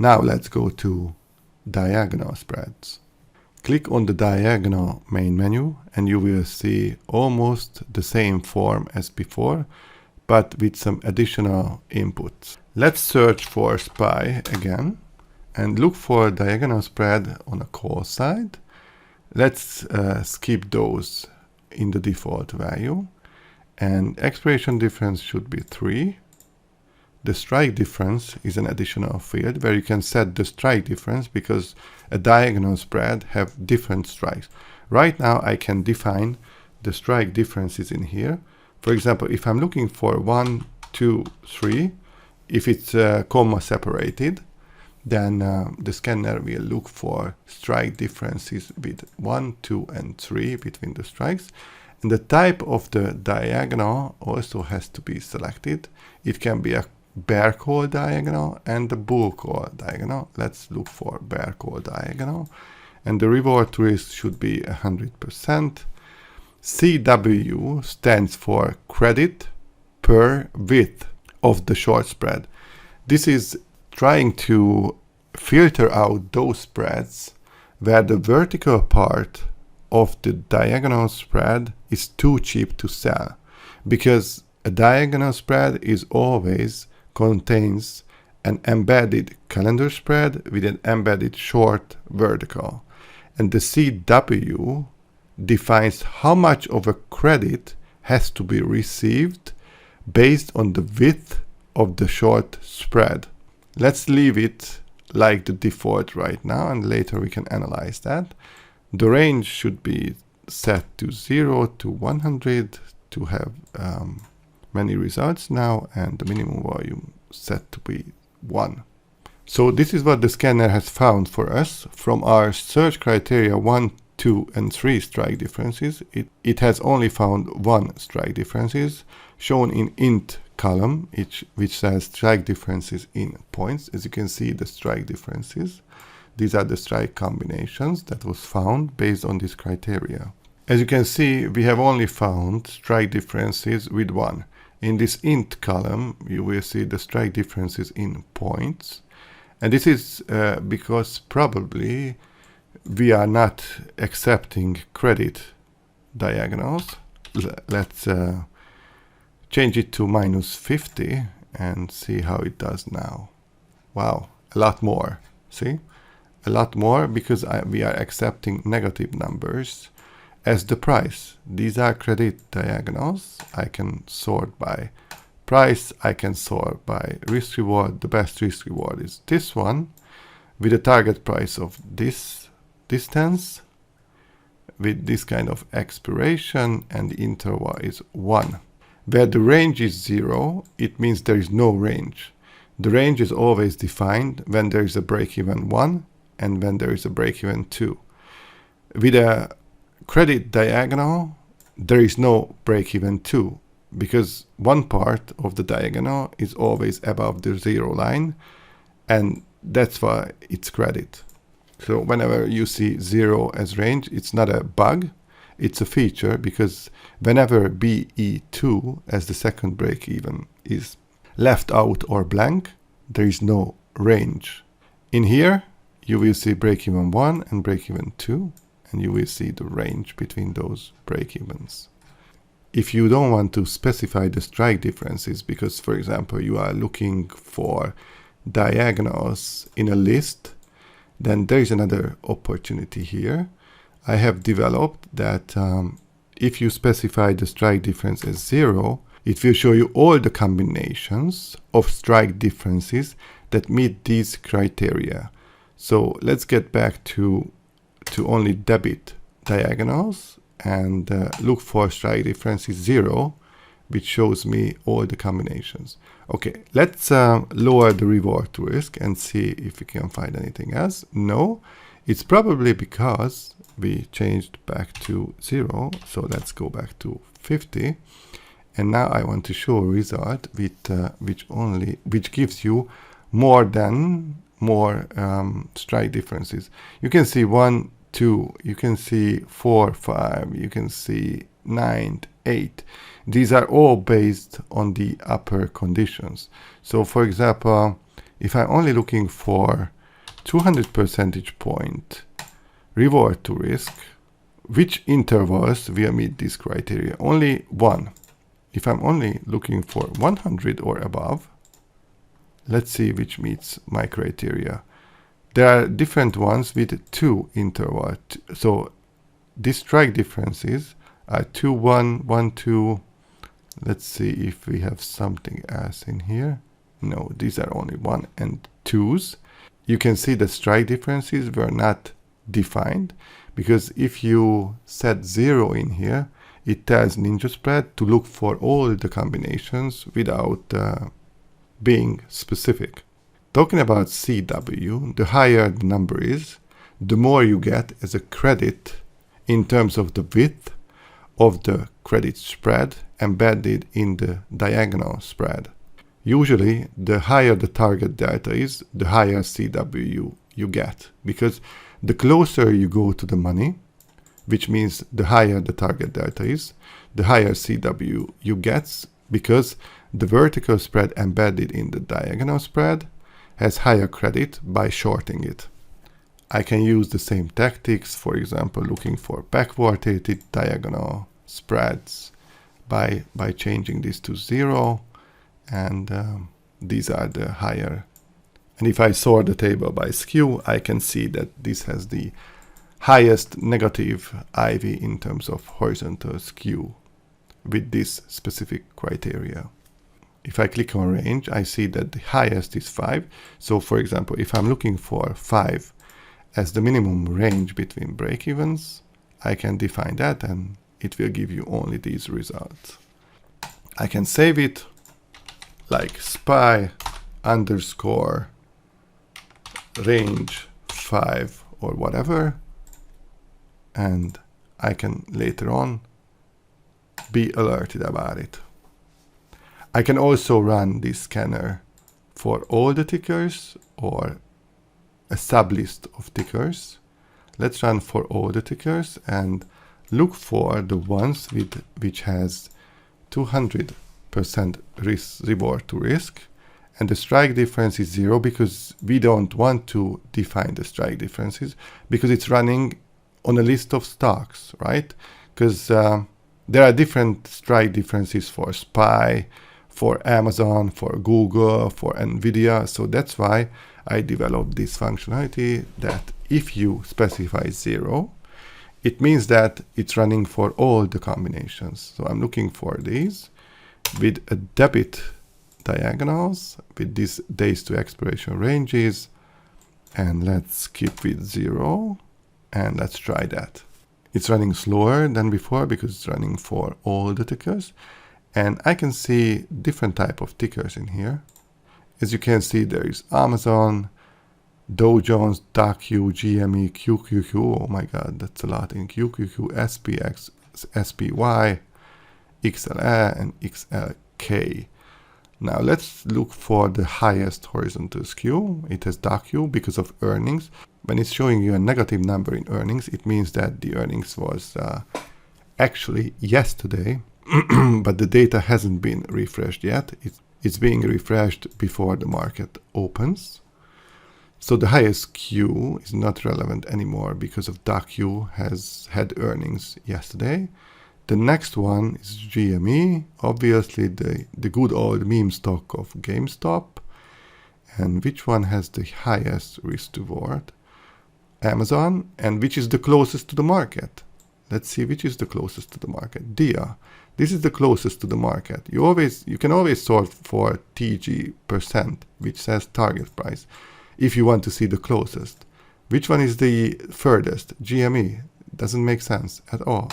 Now let's go to diagonal spreads. Click on the diagonal main menu and you will see almost the same form as before, but with some additional inputs. Let's search for SPY again and look for diagonal spread on a call side. Let's skip those in the default value, and expiration difference should be 3. The strike difference is an additional field where you can set the strike difference because a diagonal spread have different strikes. Right now I can define the strike differences in here. For example, if I'm looking for 1, 2, 3, if it's comma separated, then the scanner will look for strike differences with 1, 2, and 3 between the strikes. And the type of the diagonal also has to be selected. It can be a bear call diagonal and a bull call diagonal. Let's look for bear call diagonal. And the reward twist should be 100%. CW stands for credit per width of the short spread. This is trying to filter out those spreads where the vertical part of the diagonal spread is too cheap to sell, because a diagonal spread is always contains an embedded calendar spread with an embedded short vertical, and the CW defines how much of a credit has to be received based on the width of the short spread. Let's leave it like the default right now, and later we can analyze that. The range should be set to 0 to 100 to have many results now, and the minimum volume set to be 1. So this is what the scanner has found for us. From our search criteria 1, 2, and 3 strike differences, it has only found 1 strike differences shown in int column, which says strike differences in points. As you can see, the strike differences. These are the strike combinations that was found based on this criteria. As you can see, we have only found strike differences with 1. In this int column, you will see the strike differences in points. And this is because probably we are not accepting credit diagonals. Let's change it to -50 and see how it does now. Wow, a lot more. See? A lot more, because we are accepting negative numbers as the price. These are credit diagonals. I can sort by price. I can sort by risk reward. The best risk reward is this one with a target price of this distance with this kind of expiration, and the interval is 1. Where the range is 0, it means there is no range. The range is always defined when there is a break-even 1 and when there is a break-even 2. With a credit diagonal, there is no break-even 2, because one part of the diagonal is always above the 0 line, and that's why it's credit. So whenever you see 0 as range, it's not a bug, it's a feature, because whenever BE2 as the second break-even is left out or blank, there is no range. In here, you will see break-even 1 and break-even 2, and you will see the range between those break-evens. If you don't want to specify the strike differences, because, for example, you are looking for diagonals in a list, then there is another opportunity here. I have developed that if you specify the strike difference as 0, it will show you all the combinations of strike differences that meet these criteria. So let's get back to only debit diagonals and look for strike differences 0, which shows me all the combinations. Okay, let's lower the reward to risk and see if we can find anything else. No, it's probably because we changed back to 0. So let's go back to 50. And now I want to show a result with which gives you more strike differences. You can see 1, 2, you can see 4, 5, you can see 9, 8. These are all based on the upper conditions. So for example, if I'm only looking for 200 percentage point reward to risk, which intervals will meet this criteria? Only one. If I'm only looking for 100 or above, let's see which meets my criteria. There are different ones with 2 intervals. So these strike differences are 2, 1, 1, 2. Let's see if we have something else in here. No, these are only 1 and 2s. You can see the strike differences were not defined, because if you set 0 in here, it tells NinjaSpread to look for all the combinations without being specific. Talking about CW, the higher the number is, the more you get as a credit in terms of the width of the credit spread embedded in the diagonal spread. Usually, the higher the target delta is, the higher CW you get, because the closer you go to the money, which means the higher the target delta is, the higher CW you get, because the vertical spread embedded in the diagonal spread has higher credit by shorting it. I can use the same tactics, for example, looking for backwardated diagonal spreads by changing this to 0, and these are the higher. And if I sort the table by skew, I can see that this has the highest negative IV in terms of horizontal skew with this specific criteria. If I click on range, I see that the highest is 5. So for example, if I'm looking for 5 as the minimum range between break-evens, I can define that and it will give you only these results. I can save it like spy underscore range 5 or whatever, and I can later on be alerted about it. I can also run this scanner for all the tickers or a sublist of tickers. Let's run for all the tickers and look for the ones which has 200% reward to risk, and the strike difference is 0, because we don't want to define the strike differences because it's running on a list of stocks, right? Because there are different strike differences for SPY, for Amazon, for Google, for Nvidia. So that's why I developed this functionality that if you specify 0, it means that it's running for all the combinations. So I'm looking for these with a debit diagonals with these days to expiration ranges, and let's keep with 0 and let's try that. It's running slower than before because it's running for all the tickers, and I can see different type of tickers in here. As you can see, there is Amazon, Dow Jones, DAQ, GME, QQQ. Oh my god, that's a lot in QQQ, SPX, SPY, XLE, and XLK. Now let's look for the highest horizontal skew. It has DAQ because of earnings. When it's showing you a negative number in earnings, it means that the earnings was actually yesterday, but the data hasn't been refreshed yet. It's being refreshed before the market opens. So the highest Q is not relevant anymore because of DAQ has had earnings yesterday. The next one is GME, obviously the good old meme stock of GameStop. And which one has the highest risk reward? Amazon. And which is the closest to the market? Let's see which is the closest to the market. DIA. This is the closest to the market. You can always sort for TG%, which says target price, if you want to see the closest. Which one is the furthest? GME. Doesn't make sense at all.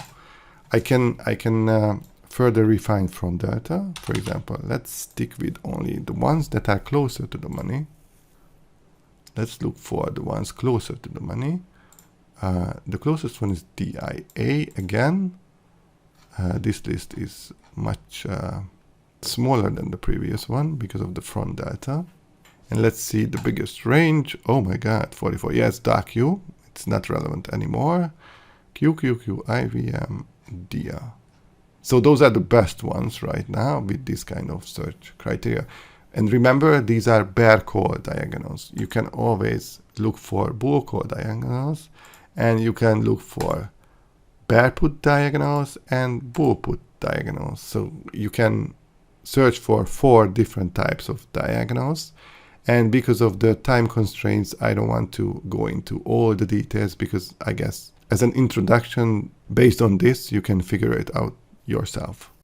I can further refine from data. For example, let's stick with only the ones that are closer to the money. Let's look for the ones closer to the money. The closest one is DIA again. This list is much smaller than the previous one because of the front data. And let's see the biggest range. Oh my god, 44. Yes, DAQ. It's not relevant anymore. QQQ, IVM, DIA. So those are the best ones right now with this kind of search criteria. And remember, these are bear call diagonals. You can always look for bull call diagonals, and you can look for bear put diagonals and bull put diagonals. So you can search for 4 different types of diagonals. And because of the time constraints, I don't want to go into all the details, because I guess as an introduction, based on this, you can figure it out yourself.